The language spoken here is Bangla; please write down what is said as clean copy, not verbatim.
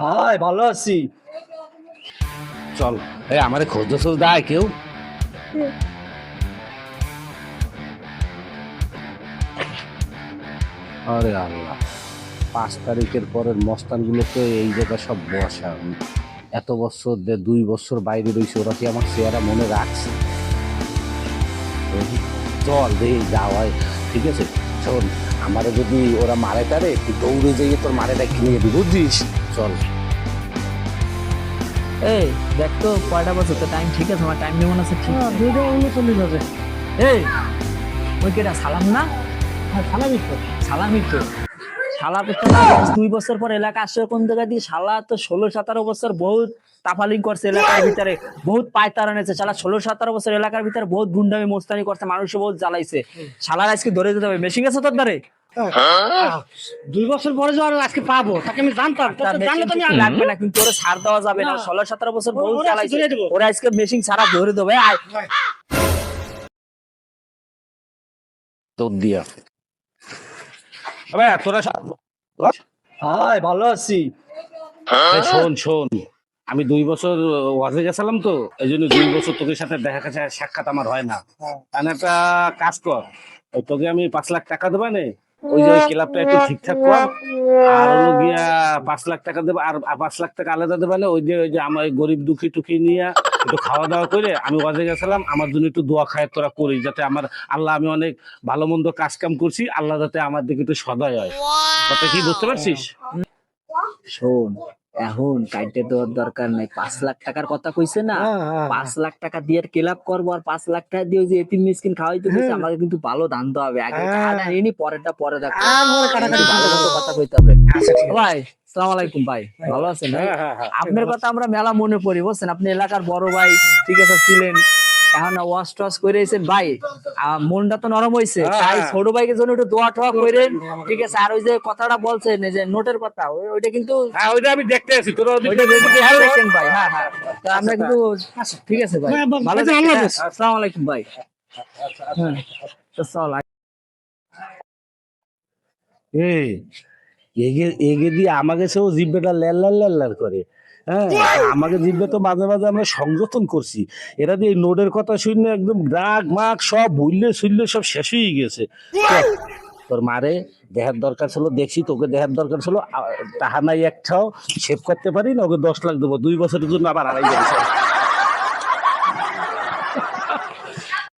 হাই, ভালো আছি। চল আমারে খোঁজ খোঁজ দেয় কেউ। আরে আল্লাহ, 5 তারিখের পরের মস্তানগুলোকে এই জায়গায় সব বসা। এত বছর 2 বছর বাইরে রয়েছে, ওরা কি আমার চেহারা মনে রাখছে? চল দেখি যাওয়াই ঠিক আছে। শোন, আমারে যদি ওরা মারে টারে তুই দৌড়ে যাইয়ে তোর মারেটা কিনে দিবি, বুঝছিস? চল। এই দেখ তো কয়টা বছর তো টাইম ঠিক আছে, আমার টাইম যেমন আছে ঠিক আছে। 2:39 বাজে। এই ওই কেটা সালাম না? হ্যাঁ, সালামি তো। সালামি তো শালা তো 2 বছর পর এলাকা আসছে কোন জায়গা দিয়ে? শালা তো 16-17 বছর বহুত তাফালিং করছে এলাকার ভিতরে, বহুত পায়তারা নেছে। শালা 16-17 বছর এলাকার ভিতরে বহুত গুন্ডামি মোস্তানি করছে, মানুষে বহুত জ্বালাইছে। শালার আজকে ধরে দিতে হবে। মেশিন আছে তোর দ্বারে? 2 বছর পরে যে আর আজকে পাবো, তাকে আমি জানতাম। তার জানলে তো মেশিন আমি লাগবে না, কিন্তু ওরা ছাড় দেওয়া যাবে না। না। 16-17 বছর বহুত ওরা আজকে জ্বালাইছে, ধরে দেবো। ওরা আজকে মেশিন ছাড়া ধরে দেবে। আয় তোর দিয়া তোরা হাই, ভালো আছি। শোন শোন, আমি 2 বছর ওয়াজে গেছিলাম তো, এই জন্য 2 বছর তোদের সাথে দেখা কাছে সাক্ষাৎ আমার হয় না। তাহলে একটা কাজ কর, ওই তোকে আমি 5 লাখ টাকা দেবা নে, ওই যে ওই ক্লাবটা একটু ঠিকঠাক কর। আর হলো গিয়া 5 লাখ টাকা দেবো, আর 5 লাখ টাকা আলাদা দেবা না, ওই যে আমার ওই গরিব দুঃখী টুখি নিয়ে একটু খাওয়া দাওয়া করে আমি ওয়াজে গেছিলাম, আমার জন্য একটু দোয়া খায় তোরা করি, যাতে আমার আল্লাহ, আমি অনেক ভালো মন্দ কাজ কাম করছি, আল্লাহ যাতে আমার দিকে একটু সদয় হয়। কথা কি বুঝতে পারছিস? শোন, এখন কাইটে দেওয়ার দরকার নাই। 5 লাখ টাকার কথা কইছে না, 5 লাখ টাকা দিয়ে ক্লাব করবো, আর 5 লাখ টাকা দিয়ে ওই যে এতিম মিসকিন খাওয়াইতে কইছে। আমাকে কিন্তু ভালো ধান্দা হবে। আগে টাকাটা নিয়ে নি, পরেরটা পরে দেখো। কাটাকাটি ভালো মতো কথা কইতে হবে। ভাই সালাম আলাইকুম ভাই, ভালো আছেন? আপনার কথা আমরা মেলা মনে পড়ি, বুঝছেন? আপনি এলাকার বড় ভাই ঠিক আছে ছিলেন, এখন ওয়াশ টস করেছেন ভাই। মনটা তো নরম হয়েছে, তাই ছোট ভাইকে জন্য একটু দোয়া টোয়া করেন, ঠিক আছে? আর ওই যে কথাটা বলছেন এই যে নোটের কথা, ওইটা কিন্তু হ্যাঁ, ওইটা আমি দেখতে আছি তোরা ওইটা যদি হ্যাঁ দেখেন ভাই। হ্যাঁ হ্যাঁ, তা আমরা কিন্তু ঠিক আছে ভাই, ভালো থাকবেন। আসসালামু আলাইকুম ভাই। হ্যাঁ, আসসালামু আলাইকুম। এই এগে এগে দিয়ে আমাকে সেও জিব্বেটা লেল্লার লেল্লার করে। হ্যাঁ, আমাকে জিব্বে তো মাঝে মাঝে আমরা সংযতন করছি, এরা দিয়ে এই নোটের কথা শুনে একদম রাগ মাগ সব ভুললে শুনলে সব শেষ হয়ে গেছে। চল, তোর মারে দেহার দরকার ছিল, দেখছি তোকে দেহার দরকার ছিল, টাকা নাই একটাও সেভ করতে পারি না, ওকে 10 লাখ দেবো, 2 বছরের জন্য আবার আড়াই যাবে।